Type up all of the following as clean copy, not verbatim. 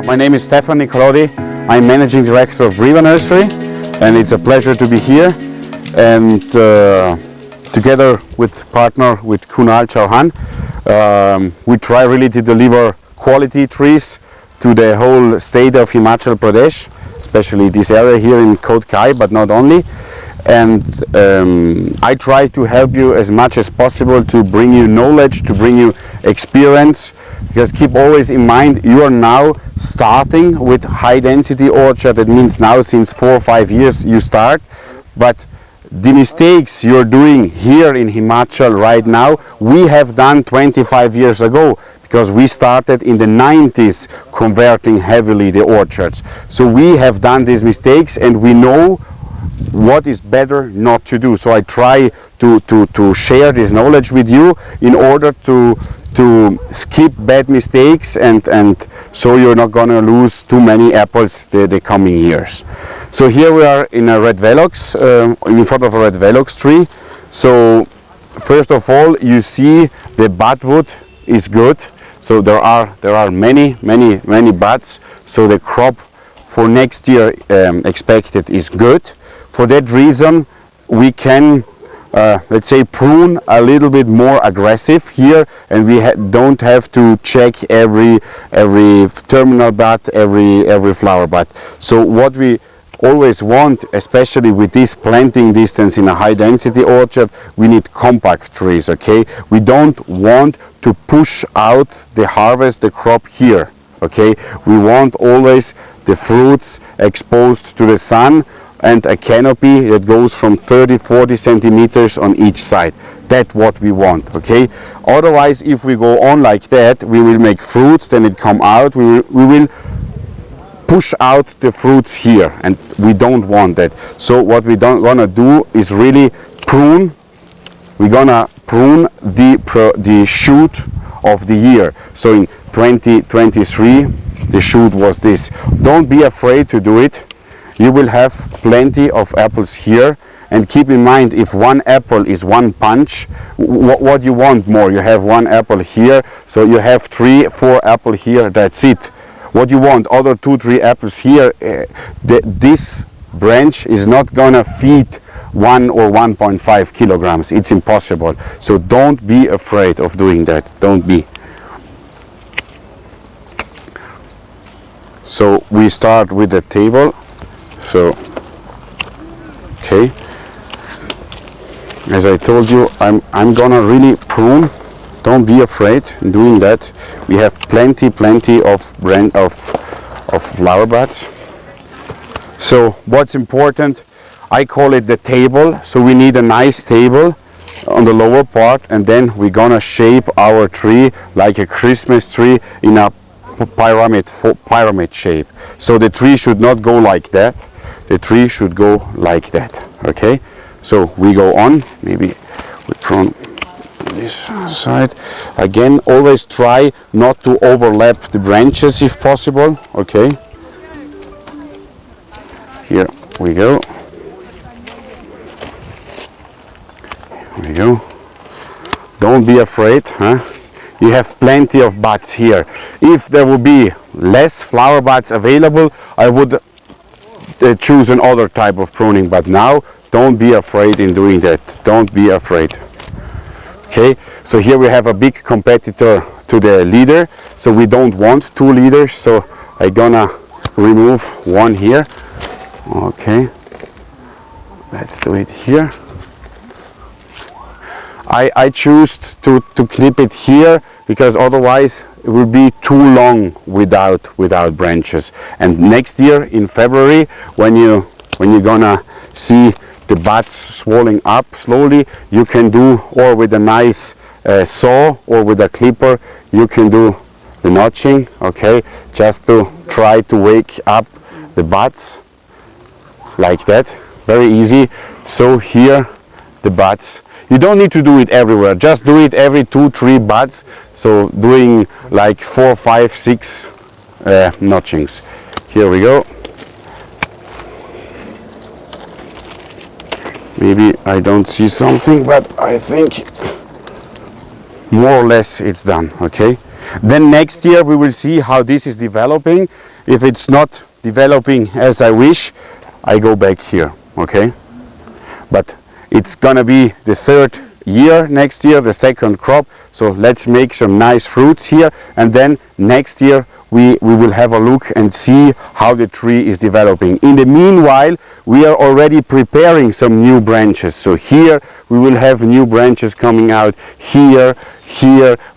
Griba. My name is STEPHAN Nicolodi. I'm Managing Director of Griba Nursery, and it's a pleasure to be here. And together with partner with Kunaal Chauhan, we try really to deliver quality trees to the whole state of Himachal Pradesh, especially this area here in Kodkai, but not only. And I try to help you as much as possible to bring you knowledge, to bring you experience, because keep always in mind you are now starting with high density orchard. That means now since 4 or 5 years you start, but the mistakes you're doing here in Himachal right now we have done 25 years ago, because we started in the 90s converting heavily the orchards. So we have done these mistakes and we know what is better not to do. So I try to share this knowledge with you in order to skip bad mistakes and so you're not gonna lose too many apples the coming years. So here we are in a red Velox, in front of a red Velox tree. So first of all you see the budwood is good. So there are many buds. So the crop for next year expected is good. For that reason we can let's say prune a little bit more aggressive here, and we don't have to check every terminal bud, every flower bud. So what we always want, especially with this planting distance in a high density orchard, we need compact trees, okay? We don't want to push out the harvest, the crop here, okay? We want always the fruits exposed to the sun, and a canopy that goes from 30-40 centimeters on each side. That's what we want, okay? Otherwise, if we go on like that, we will make fruits, then it come out, we will push out the fruits here, and we don't want that. So what we don't gonna do is really prune. We're gonna prune the shoot of the year. So in 2023, the shoot was this. Don't be afraid to do it. You will have plenty of apples here, and keep in mind, if one apple is one punch, what you want more? You have one apple here, so you have 3-4 apples here, that's it. What you want, other 2-3 apples here, this branch is not gonna feed 1 or 1.5 kilograms. It's impossible. So don't be afraid of doing that. Don't be. So we start with the table. So, okay, as I told you, I'm gonna really prune. Don't be afraid in doing that. We have plenty of flower buds. So what's important, I call it the table. So we need a nice table on the lower part, and then we're gonna shape our tree like a Christmas tree in a pyramid shape. So the tree should not go like that. The tree should go like that, okay? So we go on, maybe we prune this side. Again, always try not to overlap the branches if possible, okay? Here we go. Here we go. Don't be afraid, huh? You have plenty of buds here. If there will be less flower buds available, I would choose another type of pruning, but now don't be afraid in doing that. Don't be afraid. Okay, so here we have a big competitor to the leader, so we don't want 2 leaders, so I'm gonna remove one here. Okay, let's do it here. I choose to clip it here because otherwise it will be too long without branches. And next year in February, when you're gonna see the buds swelling up slowly, you can do, or with a nice saw or with a clipper, you can do the notching, okay, just to try to wake up the buds like that. Very easy. So here the buds. You don't need to do it everywhere, just do it every 2-3 buds. So doing like 4, 5, 6 notchings. Here we go. Maybe I don't see something, but I think more or less it's done, okay? Then next year we will see how this is developing, if it's not developing as I wish, I go back here, okay? But it's gonna be the third year next year, the second crop, so let's make some nice fruits here, and then next year we will have a look and see how the tree is developing. In the meanwhile, we are already preparing some new branches. So here we will have new branches coming out, here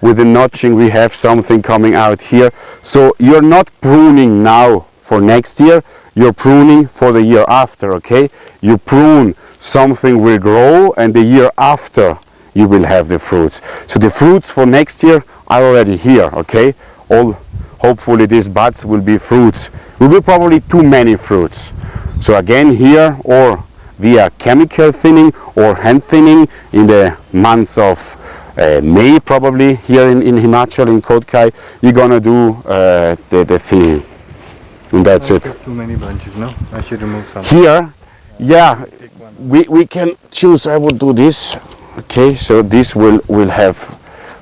with the notching we have something coming out here. So you're not pruning now for next year, you're pruning for the year after, okay? You prune, something will grow, and the year after you will have the fruits. So the fruits for next year are already here, okay? Hopefully these buds will be fruits. We will probably too many fruits. So again here, or via chemical thinning or hand thinning in the months of May probably here in Himachal, in Kodkai, you're gonna do the thinning. And that's it. Too many branches, no? I should remove some. Here, yeah, we can choose. I will do this. Okay, so this will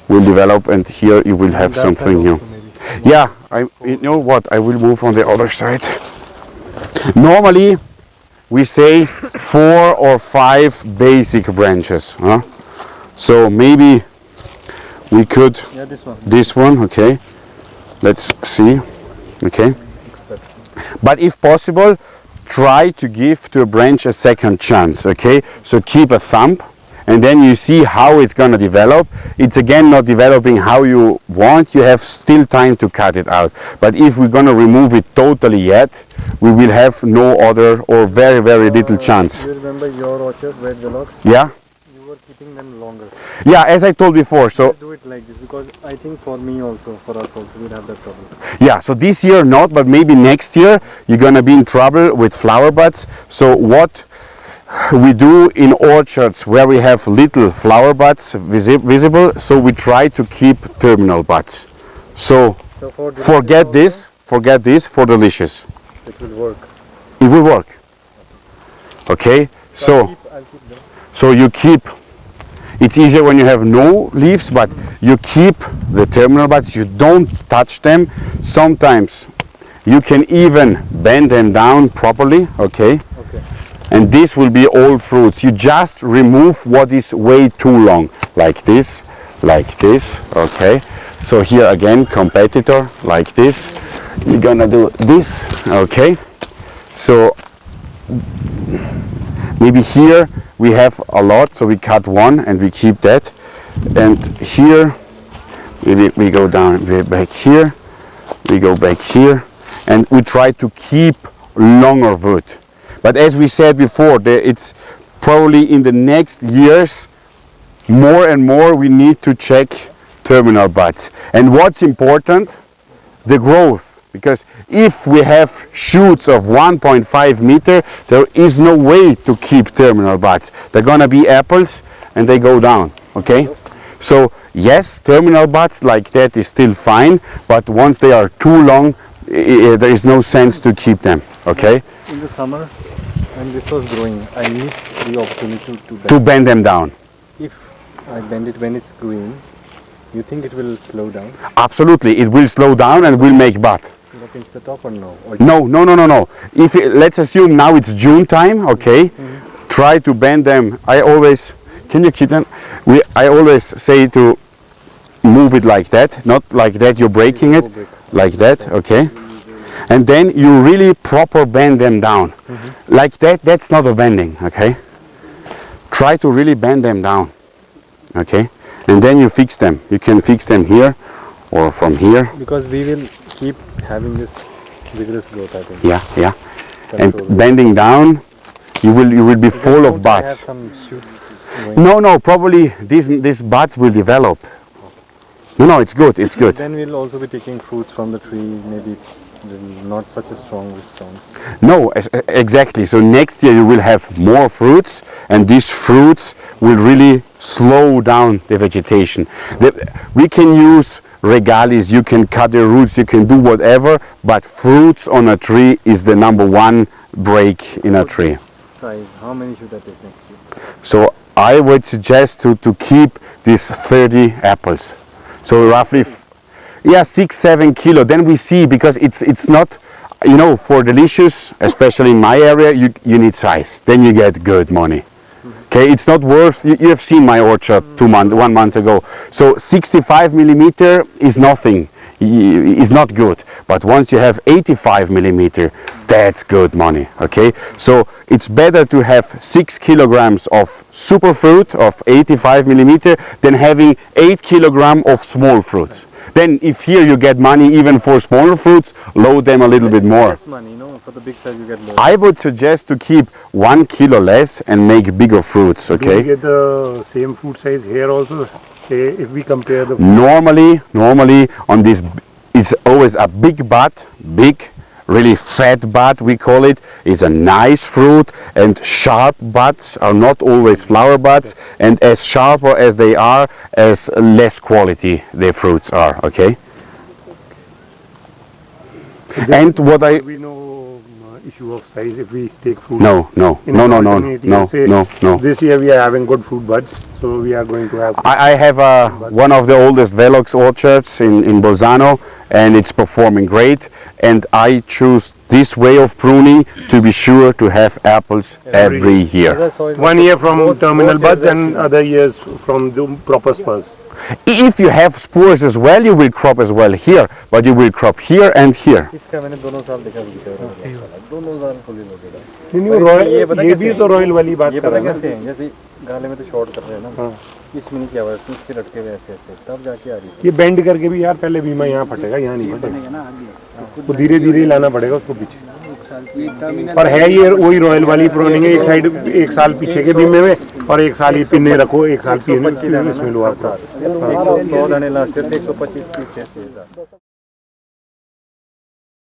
develop, and here you will have something new. Yeah, you know what, I will move on the other side. Normally we say 4 or 5 basic branches, huh? So maybe we could, yeah, this one, okay, let's see, okay. But if possible, try to give to a branch a second chance, okay? So keep a thumb, and then you see how it's going to develop. It's again not developing how you want, you have still time to cut it out. But if we're going to remove it totally yet, we will have no other or very, very little chance. You remember your orchard, red Velox? Yeah? You were keeping them longer. Yeah, as I told before, so... Let's do it like this, because I think for me also, for us also, we'll have that problem. Yeah, so this year not, but maybe next year you're going to be in trouble with flower buds. So what we do in orchards where we have little flower buds visible, so we try to keep terminal buds. So forget this for delicious. It will work. It will work. Okay, so you keep, it's easier when you have no leaves, but you keep the terminal buds, you don't touch them. Sometimes you can even bend them down properly, okay? And this will be all fruits. You just remove what is way too long, like this, okay? So here again, competitor, like this. You're gonna do this, okay? So maybe here we have a lot, so we cut one and we keep that. And here we go down, we're back here, we go back here, and we try to keep longer wood. But as we said before, it's probably in the next years more and more we need to check terminal buds. And what's important, the growth. Because if we have shoots of 1.5 meter, there is no way to keep terminal buds. They're gonna be apples and they go down, okay? So yes, terminal buds like that is still fine, but once they are too long, there is no sense to keep them, okay? In the summer, when this was growing, I missed the opportunity to bend them down. If I bend it when it's green, you think it will slow down? Absolutely, it will slow down and will make bud. Will I pinch the top or no? Or No. If let's assume now it's June time, okay? Try to bend them. I always, can you keep them? I always say to move it like that, not like that you're breaking it, like that, okay? And then you really proper bend them down. Like that, that's not a bending, okay? Try to really bend them down, okay? And then you fix them. You can fix them here or from here. Because we will keep having this vigorous growth, I think. Yeah. And bending down, you will be full of buds. No, probably these buds will develop. No, it's good, it's good. Then we'll also be taking fruits from the tree, maybe it's not such a strong response. No, exactly. So next year you will have more fruits, and these fruits will really slow down the vegetation. We can use regalis, you can cut the roots, you can do whatever, but fruits on a tree is the #1 break in a tree. Size, how many should I take next year? So I would suggest to keep these 30 apples. So roughly, yeah, 6-7 kilo. Then we see, because it's not you know, for delicious, especially in my area, you need size. Then you get good money. Okay, it's not worth. You have seen my orchard 1 month ago. So 65 millimeter is nothing. Is not good. But once you have 85 millimeter, that's good money. Okay, so it's better to have 6 kilograms of superfruit of 85 millimeter than having 8 kilogram of small fruits. Then if here you get money even for smaller fruits, load them a little bit more. Less money, no? For the big size you get more. I would suggest to keep 1 kilo less and make bigger fruits, Do okay? we get the same fruit size here also? Say if we compare the Normally on this, it's always a big bud, big, really fat bud we call it. It's a nice fruit, and sharp buds are not always flower buds, and as sharper as they are, as less quality their fruits are, okay? And what I... we know issue of size if we take fruit. No. This year we are having good fruit buds, so we are going to have. I have one of the oldest Velox orchards in Bolzano, and it's performing great, and I choose this way of pruning to be sure to have apples every year. 1 year from terminal buds and other years from the proper spurs. If you have spores as well, you will crop as well here, but you will crop here and here. इसका मैंने दोनों साल देखा दोनों साल fully लगेगा। ये भी तो रॉयल वाली बात ये कर पता रहे हैं कैसे हैं? जैसे गाले में तो शॉर्ट कर रहे हैं ना, इसमें नहीं किया हुआ है, उसके लटके हुए ऐसे ऐसे, तब जाके आ रही है। ये बेंड करके भी यार पहले बीमा यहाँ फटेगा, यहाँ नहीं फटेगा, तो धीरे धीरे लाना पड़ेगा उसको पीछे। पर है ये वही रॉयल वाली प्रूनिंग है, एक साइड 1 साल पीछे के बीमे में और 1 साल ये पिन्ने रखो, 1 साल पिन्ने इसमें लो आप। 100 दाने लास्ट ईयर 125 30